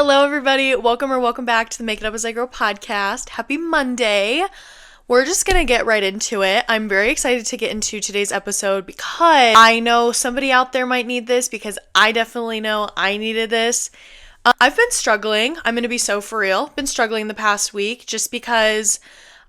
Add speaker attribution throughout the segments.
Speaker 1: Hello, everybody. Welcome back to the Make It Up As I Grow podcast. Happy Monday. We're just going to get right into it. I'm very excited to get into today's episode because I know somebody out there might need this because I definitely know I needed this. I've been struggling. I'm going to be so for real. Been struggling the past week just because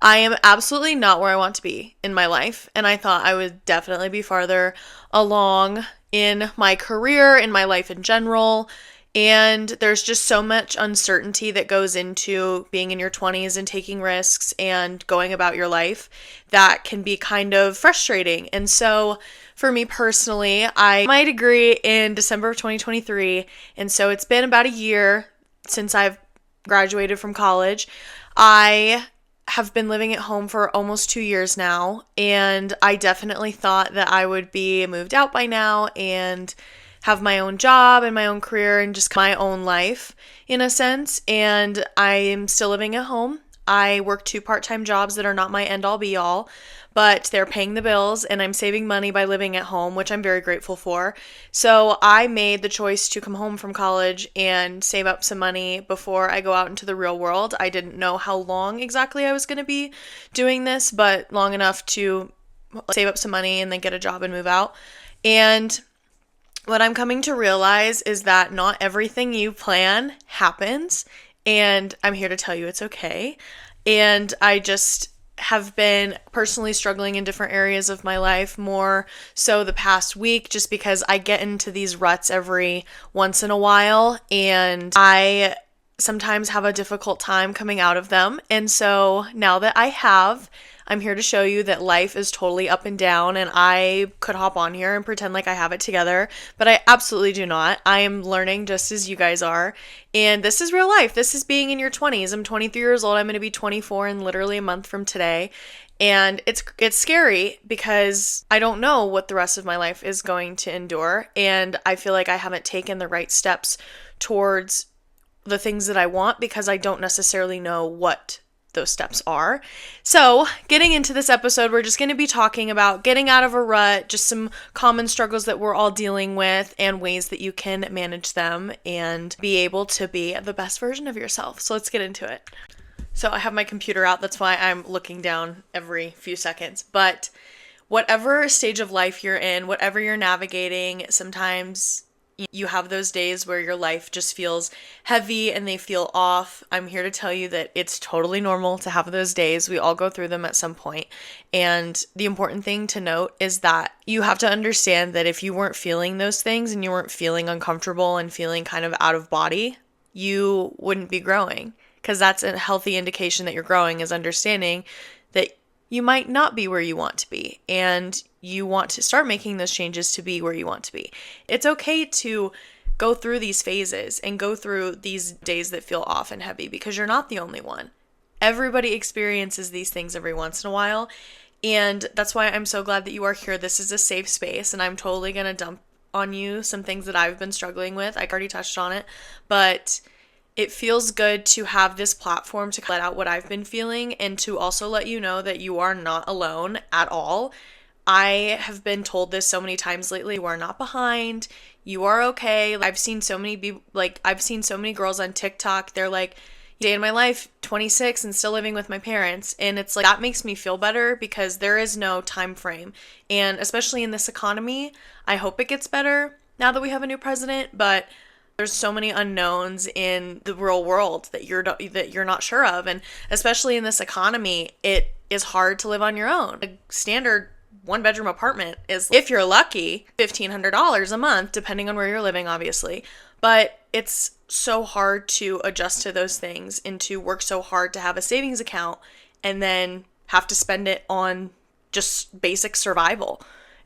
Speaker 1: I am absolutely not where I want to be in my life. And I thought I would definitely be farther along in my career, in my life in general. And there's just so much uncertainty that goes into being in your 20s and taking risks and going about your life that can be kind of frustrating. And so for me personally, I got my degree in December of 2023. And so it's been about a year since I've graduated from college. I have been living at home for almost 2 years now. And I definitely thought that I would be moved out by now and have my own job and my own career and just my own life in a sense. And I'm still living at home. I work 2 part-time jobs that are not my end-all be-all, but they're paying the bills and I'm saving money by living at home, which I'm very grateful for. So I made the choice to come home from college and save up some money before I go out into the real world. I didn't know how long exactly I was going to be doing this, but long enough to save up some money and then get a job and move out. And what I'm coming to realize is that not everything you plan happens, and I'm here to tell you it's okay. And I just have been personally struggling in different areas of my life, more so the past week, just because I get into these ruts every once in a while, and I sometimes have a difficult time coming out of them. And so now that I'm here to show you that life is totally up and down, and I could hop on here and pretend like I have it together, but I absolutely do not. I am learning just as you guys are, and this is real life. This is being in your 20s. I'm 23 years old. I'm going to be 24 in literally a month from today, and it's scary because I don't know what the rest of my life is going to endure, and I feel like I haven't taken the right steps towards the things that I want because I don't necessarily know what those steps are. So getting into this episode, we're just going to be talking about getting out of a rut, just some common struggles that we're all dealing with and ways that you can manage them and be able to be the best version of yourself. So let's get into it. So I have my computer out. That's why I'm looking down every few seconds. But whatever stage of life you're in, whatever you're navigating, sometimes you have those days where your life just feels heavy and they feel off. I'm here to tell you that it's totally normal to have those days. We all go through them at some point. And the important thing to note is that you have to understand that if you weren't feeling those things and you weren't feeling uncomfortable and feeling kind of out of body, you wouldn't be growing. Because that's a healthy indication that you're growing, is understanding that you might not be where you want to be, and you want to start making those changes to be where you want to be. It's okay to go through these phases and go through these days that feel off and heavy because you're not the only one. Everybody experiences these things every once in a while, and that's why I'm so glad that you are here. This is a safe space, and I'm totally going to dump on you some things that I've been struggling with. I already touched on it, but it feels good to have this platform to let out what I've been feeling and to also let you know that you are not alone at all. I have been told this so many times lately. You are not behind. You are okay. I've seen so many girls on TikTok. They're like, day in my life, 26 and still living with my parents. And it's like, that makes me feel better because there is no time frame. And especially in this economy, I hope it gets better now that we have a new president, but there's so many unknowns in the real world that you're not sure of, and especially in this economy, it is hard to live on your own. A standard 1-bedroom apartment is, if you're lucky, $1,500 a month, depending on where you're living, obviously. But it's so hard to adjust to those things and to work so hard to have a savings account and then have to spend it on just basic survival.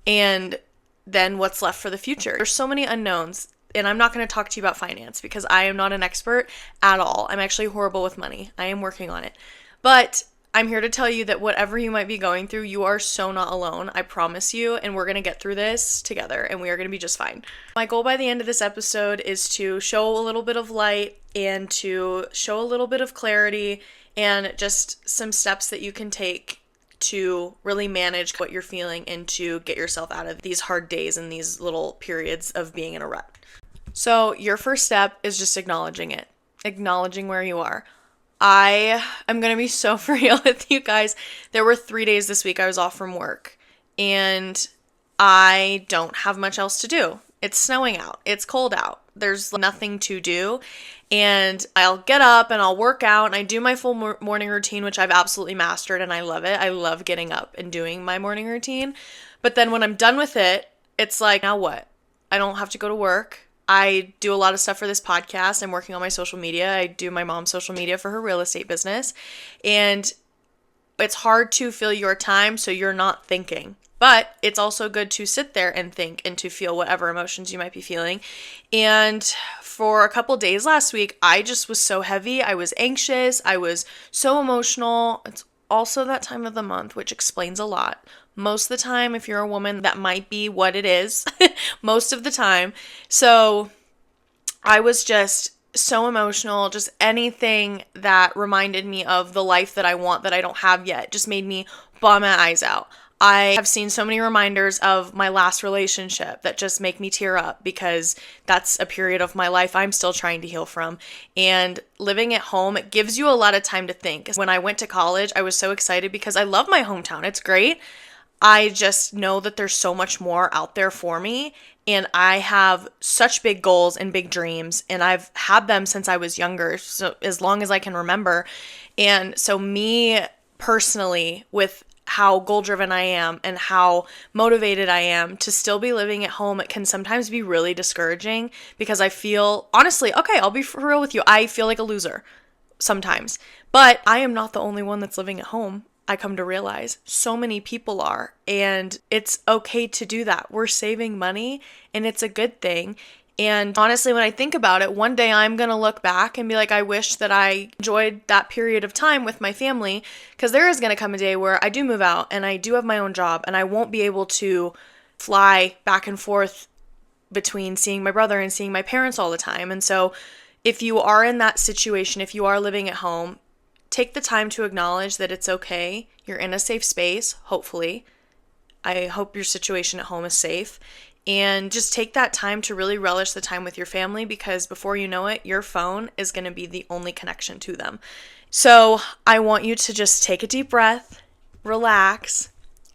Speaker 1: And then what's left for the future? There's so many unknowns. And I'm not going to talk to you about finance because I am not an expert at all. I'm actually horrible with money. I am working on it. But I'm here to tell you that whatever you might be going through, you are so not alone. I promise you. And we're going to get through this together and we are going to be just fine. My goal by the end of this episode is to show a little bit of light and to show a little bit of clarity and just some steps that you can take to really manage what you're feeling and to get yourself out of these hard days and these little periods of being in a rut. So your first step is just acknowledging it. acknowledging where you are. I am going to be so real with you guys. There were 3 days this week I was off from work, and I don't have much else to do. It's snowing out. It's cold out. There's nothing to do. And I'll get up and I'll work out and I do my full morning routine, which I've absolutely mastered and I love it. I love getting up and doing my morning routine. But then when I'm done with it, it's like, now what? I don't have to go to work. I do a lot of stuff for this podcast. I'm working on my social media. I do my mom's social media for her real estate business. And it's hard to fill your time so you're not thinking. But it's also good to sit there and think and to feel whatever emotions you might be feeling. And for a couple days last week, I just was so heavy. I was anxious. I was so emotional. It's also that time of the month, which explains a lot. Most of the time, if you're a woman, that might be what it is. Most of the time. So I was just so emotional. Just anything that reminded me of the life that I want that I don't have yet just made me bawl my eyes out. I have seen so many reminders of my last relationship that just make me tear up because that's a period of my life I'm still trying to heal from. And living at home, it gives you a lot of time to think. When I went to college, I was so excited because I love my hometown. It's great. I just know that there's so much more out there for me. And I have such big goals and big dreams. And I've had them since I was younger, so as long as I can remember. And so me personally, with how goal-driven I am and how motivated I am to still be living at home, it can sometimes be really discouraging because I feel, honestly, okay, I'll be for real with you, I feel like a loser sometimes. But I am not the only one that's living at home. I come to realize so many people are, and it's okay to do that. We're saving money, and it's a good thing. And honestly, when I think about it, one day I'm going to look back and be like, I wish that I enjoyed that period of time with my family, because there is going to come a day where I do move out and I do have my own job and I won't be able to fly back and forth between seeing my brother and seeing my parents all the time. And so if you are in that situation, if you are living at home, take the time to acknowledge that it's okay. You're in a safe space, hopefully. I hope your situation at home is safe. And just take that time to really relish the time with your family, because before you know it, your phone is going to be the only connection to them. So I want you to just take a deep breath, relax,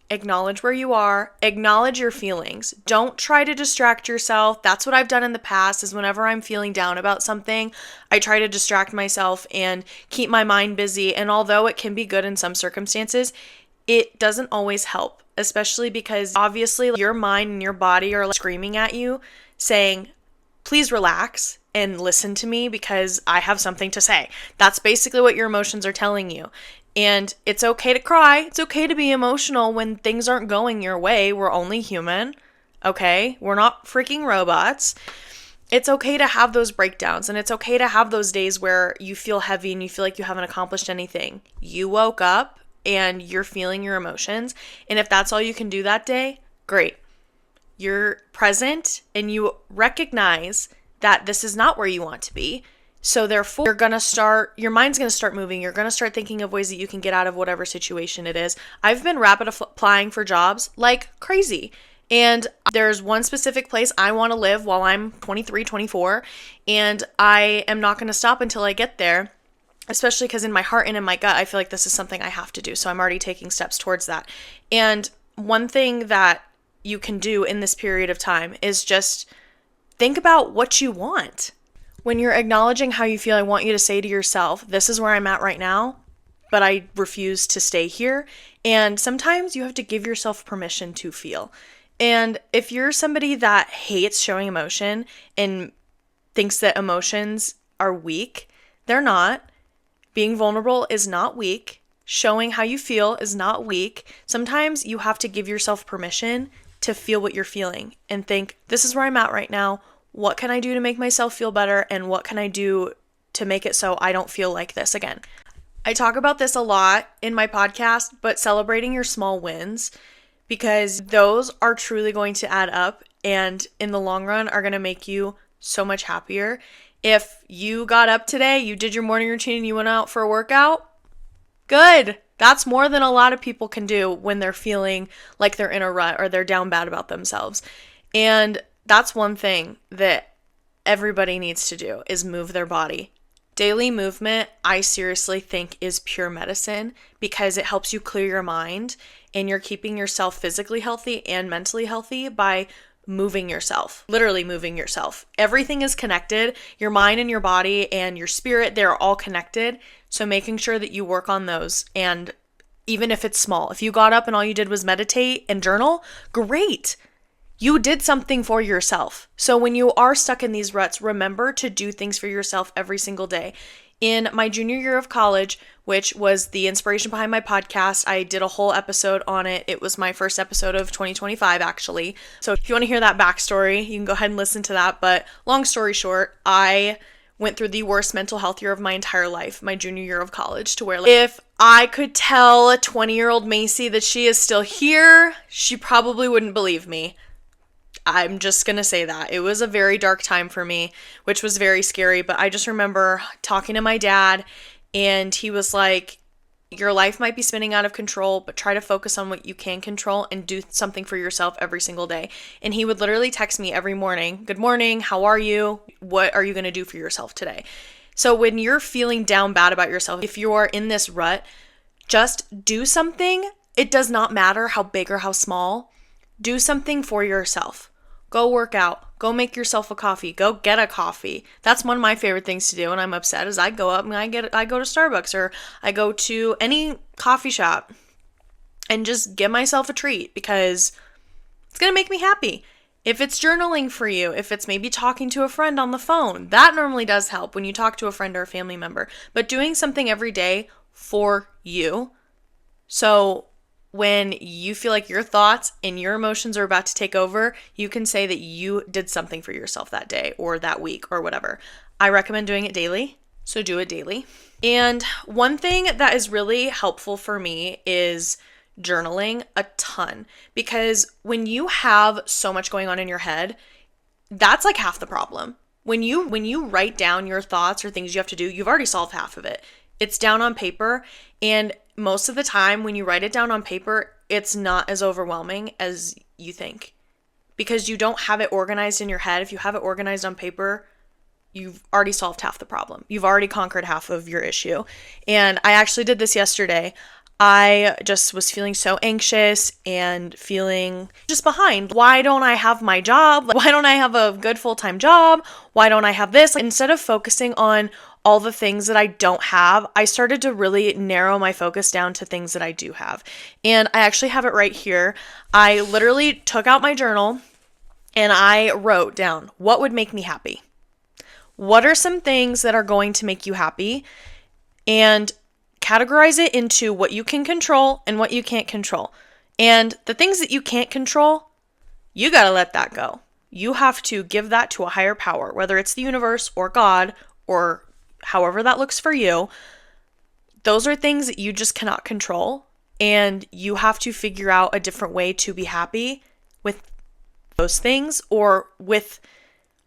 Speaker 1: acknowledge where you are, acknowledge your feelings. Don't try to distract yourself. That's what I've done in the past, is whenever I'm feeling down about something, I try to distract myself and keep my mind busy. And although it can be good in some circumstances, it doesn't always help, especially because obviously your mind and your body are screaming at you saying, please relax and listen to me because I have something to say. That's basically what your emotions are telling you. And it's okay to cry. It's okay to be emotional when things aren't going your way. We're only human, okay? We're not freaking robots. It's okay to have those breakdowns, and it's okay to have those days where you feel heavy and you feel like you haven't accomplished anything. You woke up and you're feeling your emotions. And if that's all you can do that day, great. You're present and you recognize that this is not where you want to be. So therefore, your mind's going to start moving. You're going to start thinking of ways that you can get out of whatever situation it is. I've been rapid applying for jobs like crazy. And there's one specific place I want to live while I'm 23, 24. And I am not going to stop until I get there. Especially because in my heart and in my gut, I feel like this is something I have to do. So I'm already taking steps towards that. And one thing that you can do in this period of time is just think about what you want. When you're acknowledging how you feel, I want you to say to yourself, this is where I'm at right now, but I refuse to stay here. And sometimes you have to give yourself permission to feel. And if you're somebody that hates showing emotion and thinks that emotions are weak, they're not. Being vulnerable is not weak. Showing how you feel is not weak. Sometimes you have to give yourself permission to feel what you're feeling and think, this is where I'm at right now. What can I do to make myself feel better? And what can I do to make it so I don't feel like this again? I talk about this a lot in my podcast, but celebrating your small wins, because those are truly going to add up and in the long run are going to make you so much happier. If you got up today, you did your morning routine, and you went out for a workout, good. That's more than a lot of people can do when they're feeling like they're in a rut or they're down bad about themselves. And that's one thing that everybody needs to do, is move their body. Daily movement, I seriously think, is pure medicine because it helps you clear your mind and you're keeping yourself physically healthy and mentally healthy by moving yourself, literally moving yourself. Everything is connected. Your mind and your body and your spirit, they're all connected. So making sure that you work on those, and even if it's small, if you got up and all you did was meditate and journal, great. You did something for yourself. So when you are stuck in these ruts, remember to do things for yourself every single day. In my junior year of college, which was the inspiration behind my podcast, I did a whole episode on it. It was my first episode of 2025, actually. So if you want to hear that backstory, you can go ahead and listen to that. But long story short, I went through the worst mental health year of my entire life, my junior year of college, to where if I could tell a 20-year-old Macy that she is still here, she probably wouldn't believe me. I'm just going to say that. It was a very dark time for me, which was very scary. But I just remember talking to my dad, and he was like, your life might be spinning out of control, but try to focus on what you can control and do something for yourself every single day. And he would literally text me every morning, good morning, how are you? What are you going to do for yourself today? So when you're feeling down bad about yourself, if you are in this rut, just do something. It does not matter how big or how small. Do something for yourself. Go work out. Go make yourself a coffee. Go get a coffee. That's one of my favorite things to do when I'm upset is I go up and I go to Starbucks or I go to any coffee shop and just give myself a treat because it's going to make me happy. If it's journaling for you, if it's maybe talking to a friend on the phone, that normally does help when you talk to a friend or a family member. But doing something every day for you. So when you feel like your thoughts and your emotions are about to take over, you can say that you did something for yourself that day or that week or whatever. I recommend doing it daily, so do it daily. And one thing that is really helpful for me is journaling a ton, because when you have so much going on in your head, that's like half the problem. When you write down your thoughts or things you have to do, you've already solved half of it. It's down on paper, and most of the time when you write it down on paper, it's not as overwhelming as you think because you don't have it organized in your head. If you have it organized on paper, you've already solved half the problem. You've already conquered half of your issue. And I actually did this yesterday. I just was feeling so anxious and feeling just behind. Why don't I have my job? Why don't I have a good full-time job? Why don't I have this? Instead of focusing on all the things that I don't have, I started to really narrow my focus down to things that I do have. And I actually have it right here. I literally took out my journal and I wrote down what would make me happy. What are some things that are going to make you happy? And categorize it into what you can control and what you can't control. And the things that you can't control, you got to let that go. You have to give that to a higher power, whether it's the universe or God or however that looks for you. Those are things that you just cannot control, and you have to figure out a different way to be happy with those things or with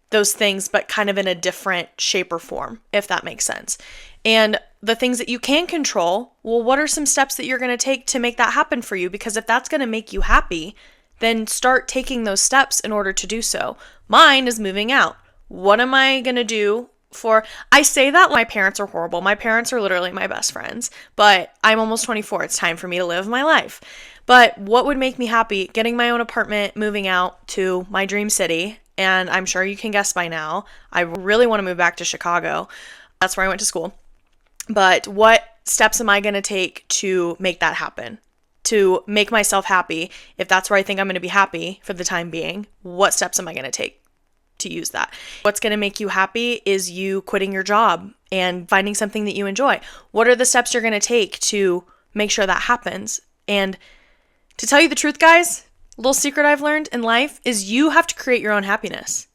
Speaker 1: those things, but kind of in a different shape or form, if that makes sense. And the things that you can control, well, what are some steps that you're going to take to make that happen for you? Because if that's going to make you happy, then start taking those steps in order to do so. Mine is moving out. What am I going to do I say that my parents are horrible. My parents are literally my best friends, but I'm almost 24. It's time for me to live my life. But what would make me happy? Getting my own apartment, moving out to my dream city. And I'm sure you can guess by now, I really want to move back to Chicago. That's where I went to school. But what steps am I going to take to make that happen? To make myself happy? If that's where I think I'm going to be happy for the time being, what steps am I going to take to use that? What's going to make you happy is you quitting your job and finding something that you enjoy. What are the steps you're going to take to make sure that happens? And to tell you the truth, guys, a little secret I've learned in life is you have to create your own happiness.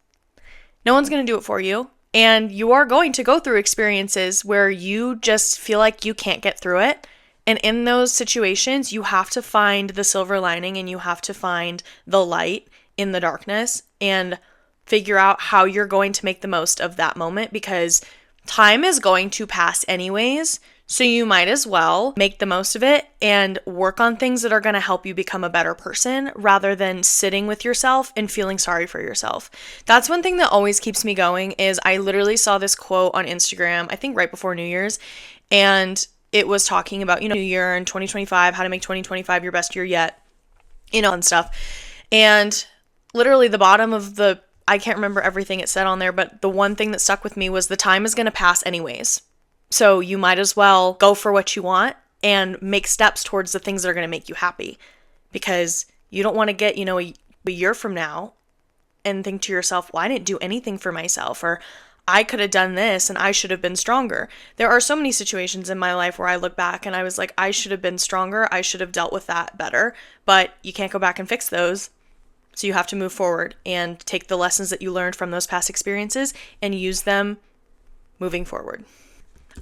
Speaker 1: No one's going to do it for you. And you are going to go through experiences where you just feel like you can't get through it. And in those situations, you have to find the silver lining and you have to find the light in the darkness and figure out how you're going to make the most of that moment, because time is going to pass anyways. So you might as well make the most of it and work on things that are going to help you become a better person rather than sitting with yourself and feeling sorry for yourself. That's one thing that always keeps me going is I literally saw this quote on Instagram, I think right before New Year's, and it was talking about, New Year in 2025, how to make 2025 your best year yet, and stuff. And literally the bottom of I can't remember everything it said on there, but the one thing that stuck with me was the time is going to pass anyways. So you might as well go for what you want and make steps towards the things that are going to make you happy, because you don't want to get, a year from now and think to yourself, well, I didn't do anything for myself, or I could have done this and I should have been stronger. There are so many situations in my life where I look back and I was like, I should have been stronger. I should have dealt with that better, but you can't go back and fix those. So you have to move forward and take the lessons that you learned from those past experiences and use them moving forward.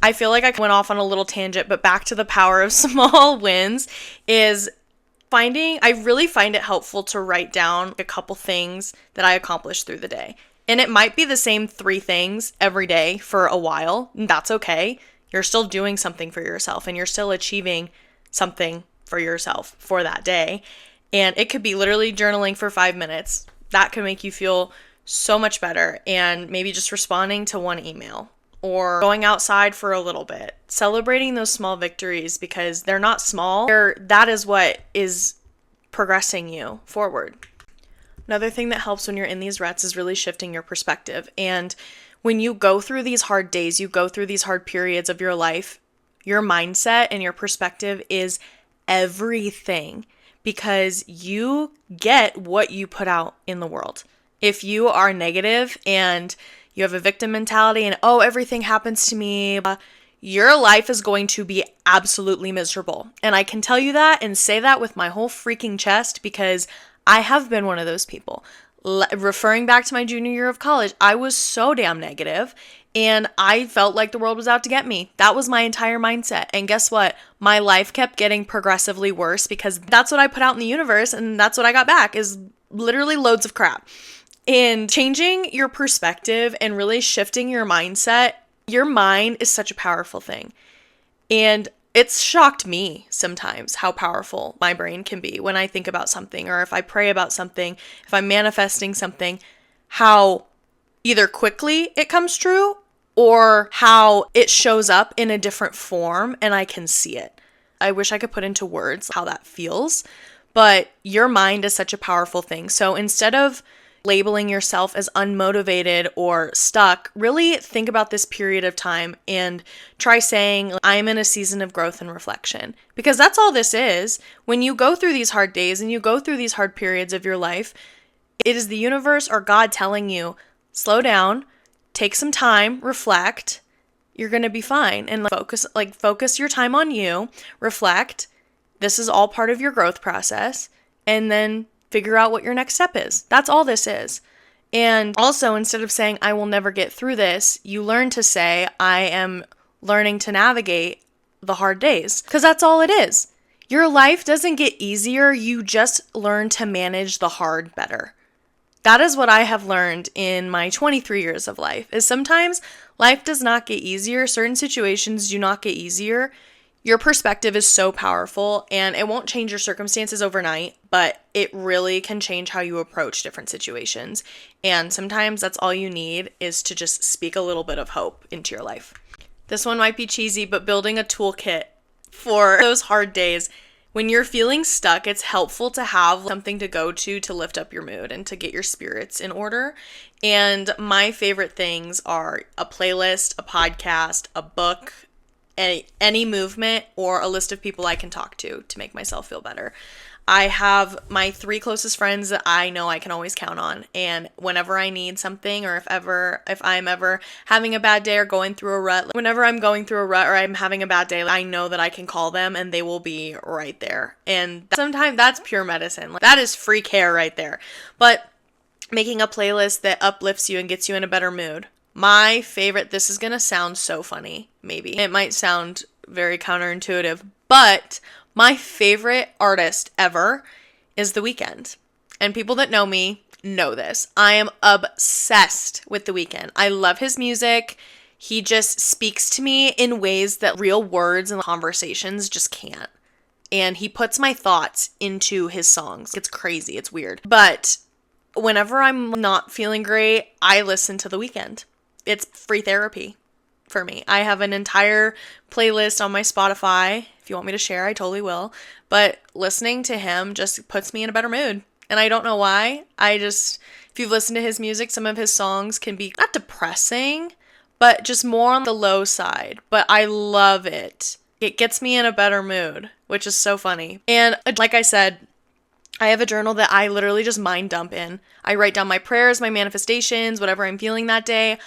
Speaker 1: I feel like I went off on a little tangent, but back to the power of small wins is I really find it helpful to write down a couple things that I accomplished through the day. And it might be the same 3 things every day for a while, and that's okay. You're still doing something for yourself and you're still achieving something for yourself for that day. And it could be literally journaling for 5 minutes. That could make you feel so much better. And maybe just responding to one email or going outside for a little bit. Celebrating those small victories, because they're not small. That is what is progressing you forward. Another thing that helps when you're in these ruts is really shifting your perspective. And when you go through these hard days, you go through these hard periods of your life, your mindset and your perspective is everything, because you get what you put out in the world. If you are negative and you have a victim mentality and, everything happens to me, your life is going to be absolutely miserable. And I can tell you that and say that with my whole freaking chest, because I have been one of those people. Referring back to my junior year of college, I was so damn negative and I felt like the world was out to get me. That was my entire mindset. And guess what? My life kept getting progressively worse, because that's what I put out in the universe and that's what I got back, is literally loads of crap. And changing your perspective and really shifting your mindset, your mind is such a powerful thing. And it's shocked me sometimes how powerful my brain can be when I think about something, or if I pray about something, if I'm manifesting something, how either quickly it comes true or how it shows up in a different form and I can see it. I wish I could put into words how that feels, but your mind is such a powerful thing. So instead of labeling yourself as unmotivated or stuck, really think about this period of time and try saying, I'm in a season of growth and reflection. Because that's all this is. When you go through these hard days and you go through these hard periods of your life, it is the universe or God telling you, slow down, take some time, reflect, you're going to be fine. And focus your time on you, reflect. This is all part of your growth process. And then figure out what your next step is. That's all this is. And also, instead of saying, I will never get through this, you learn to say, I am learning to navigate the hard days. Because that's all it is. Your life doesn't get easier. You just learn to manage the hard better. That is what I have learned in my 23 years of life, is sometimes life does not get easier. Certain situations do not get easier. Your perspective is so powerful, and it won't change your circumstances overnight, but it really can change how you approach different situations. And sometimes that's all you need, is to just speak a little bit of hope into your life. This one might be cheesy, but building a toolkit for those hard days. When you're feeling stuck, it's helpful to have something to go to lift up your mood and to get your spirits in order. And my favorite things are a playlist, a podcast, a book, any movement, or a list of people I can talk to make myself feel better. I have my 3 closest friends that I know I can always count on, and whenever I need something, or if I'm ever having a bad day or going through a rut, whenever I'm going through a rut or I'm having a bad day, I know that I can call them and they will be right there. And sometimes that's pure medicine. That is free care right there. But making a playlist that uplifts you and gets you in a better mood. My favorite, this is going to sound so funny, maybe. It might sound very counterintuitive, but my favorite artist ever is The Weeknd. And people that know me know this. I am obsessed with The Weeknd. I love his music. He just speaks to me in ways that real words and conversations just can't. And he puts my thoughts into his songs. It's crazy. It's weird. But whenever I'm not feeling great, I listen to The Weeknd. It's free therapy for me. I have an entire playlist on my Spotify. If you want me to share, I totally will. But listening to him just puts me in a better mood. And I don't know why. If you've listened to his music, some of his songs can be not depressing, but just more on the low side. But I love it. It gets me in a better mood, which is so funny. And like I said, I have a journal that I literally just mind dump in. I write down my prayers, my manifestations, whatever I'm feeling that day.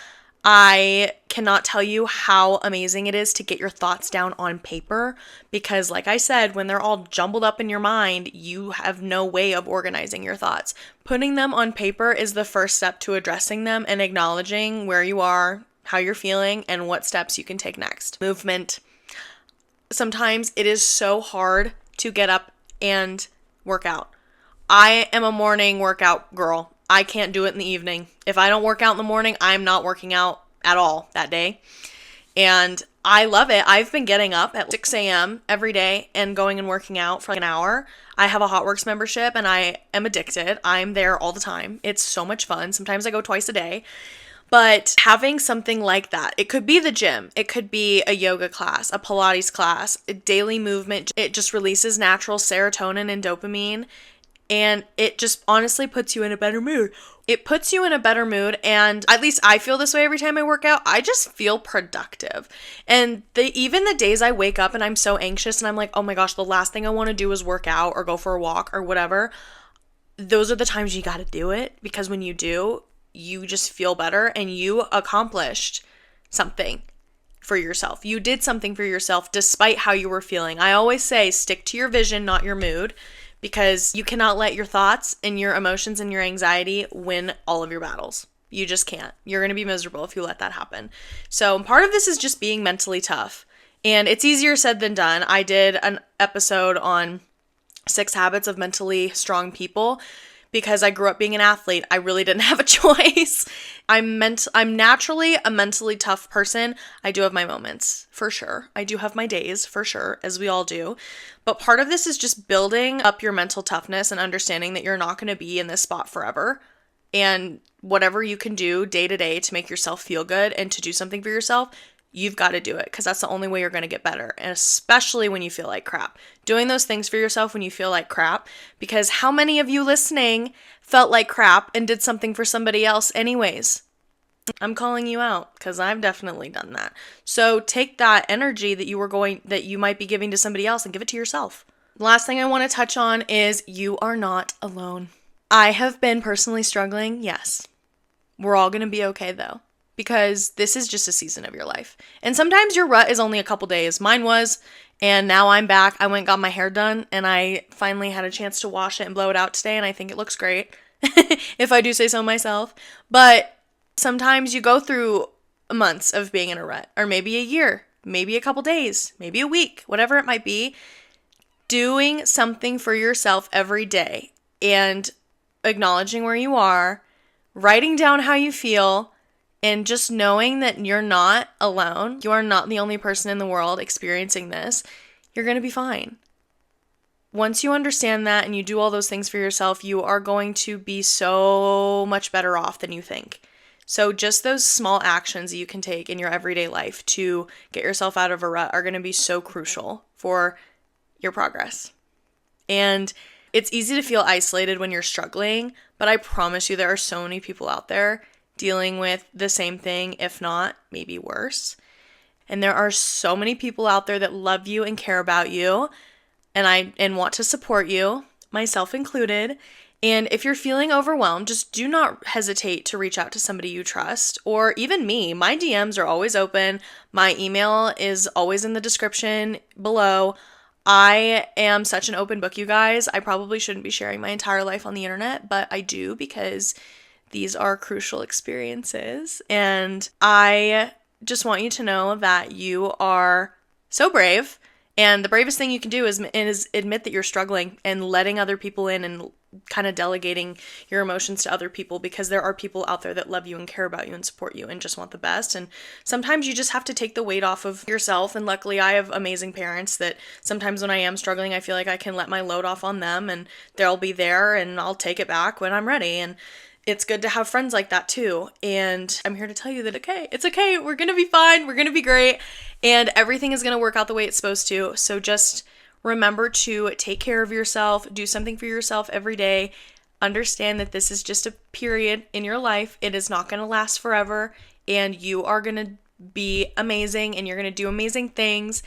Speaker 1: I cannot tell you how amazing it is to get your thoughts down on paper because, like I said, when they're all jumbled up in your mind, you have no way of organizing your thoughts. Putting them on paper is the first step to addressing them and acknowledging where you are, how you're feeling, and what steps you can take next. Movement. Sometimes it is so hard to get up and work out. I am a morning workout girl. I can't do it in the evening. If I don't work out in the morning, I'm not working out at all that day. And I love it. I've been getting up at 6 a.m. every day and going and working out for like an hour. I have a HotWorks membership and I am addicted. I'm there all the time. It's so much fun. Sometimes I go twice a day. But having something like that, it could be the gym, it could be a yoga class, a Pilates class, a daily movement. It just releases natural serotonin and dopamine. And it just honestly puts you in a better mood. It puts you in a better mood, and at least I feel this way every time I work out. I just feel productive. And even the days I wake up and I'm so anxious and I'm like, oh my gosh, the last thing I want to do is work out or go for a walk or whatever. Those are the times you got to do it, because when you do, you just feel better and you accomplished something for yourself. You did something for yourself despite how you were feeling. I always say stick to your vision, not your mood. Because you cannot let your thoughts and your emotions and your anxiety win all of your battles. You just can't. You're going to be miserable if you let that happen. So part of this is just being mentally tough. And it's easier said than done. I did an episode on 6 habits of mentally strong people because I grew up being an athlete. I really didn't have a choice. I'm naturally a mentally tough person. I do have my moments, for sure. I do have my days, for sure, as we all do. But part of this is just building up your mental toughness and understanding that you're not going to be in this spot forever. And whatever you can do day to day to make yourself feel good and to do something for yourself, you've got to do it, because that's the only way you're going to get better. And especially when you feel like crap. Doing those things for yourself when you feel like crap, because how many of you listening felt like crap and did something for somebody else anyways? I'm calling you out because I've definitely done that. So take that energy that you might be giving to somebody else and give it to yourself. The last thing I want to touch on is you are not alone. I have been personally struggling. Yes. We're all going to be okay though, because this is just a season of your life. And sometimes your rut is only a couple days. Mine was, and now I'm back. I went and got my hair done and I finally had a chance to wash it and blow it out today, and I think it looks great if I do say so myself. But sometimes you go through months of being in a rut, or maybe a year, maybe a couple days, maybe a week, whatever it might be. Doing something for yourself every day and acknowledging where you are, writing down how you feel, and just knowing that you're not alone. You are not the only person in the world experiencing this. You're going to be fine. Once you understand that and you do all those things for yourself, you are going to be so much better off than you think. So just those small actions that you can take in your everyday life to get yourself out of a rut are going to be so crucial for your progress. And it's easy to feel isolated when you're struggling, but I promise you there are so many people out there dealing with the same thing, if not maybe worse. And there are so many people out there that love you and care about you and want to support you, myself included. And if you're feeling overwhelmed, just do not hesitate to reach out to somebody you trust, or even me. My DMs are always open. My email is always in the description below. I am such an open book, you guys. I probably shouldn't be sharing my entire life on the internet, but I do, because these are crucial experiences. And I just want you to know that you are so brave. And the bravest thing you can do is admit that you're struggling, and letting other people in and kind of delegating your emotions to other people, because there are people out there that love you and care about you and support you and just want the best. And sometimes you just have to take the weight off of yourself. And luckily I have amazing parents that sometimes when I am struggling, I feel like I can let my load off on them, and they'll be there and I'll take it back when I'm ready. And it's good to have friends like that too. And I'm here to tell you that, okay, it's okay. We're going to be fine. We're going to be great. And everything is going to work out the way it's supposed to. So just remember to take care of yourself, do something for yourself every day. Understand that this is just a period in your life. It is not going to last forever, and you are going to be amazing and you're going to do amazing things.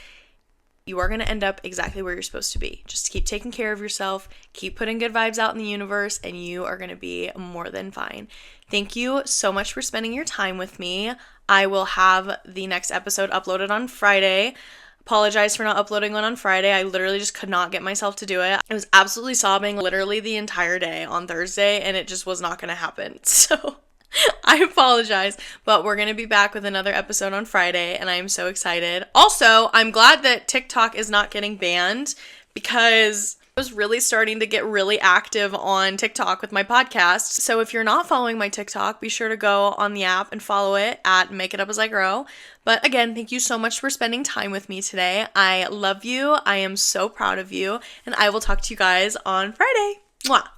Speaker 1: You are going to end up exactly where you're supposed to be. Just keep taking care of yourself, keep putting good vibes out in the universe, and you are going to be more than fine. Thank you so much for spending your time with me. I will have the next episode uploaded on Friday. Apologize for not uploading one on Friday. I literally just could not get myself to do it. I was absolutely sobbing literally the entire day on Thursday, and it just was not going to happen. So I apologize, but we're going to be back with another episode on Friday, and I am so excited. Also, I'm glad that TikTok is not getting banned, because I was really starting to get really active on TikTok with my podcast. So if you're not following my TikTok, be sure to go on the app and follow it at Make It Up As I Grow. But again, thank you so much for spending time with me today. I love you. I am so proud of you, and I will talk to you guys on Friday. Mwah.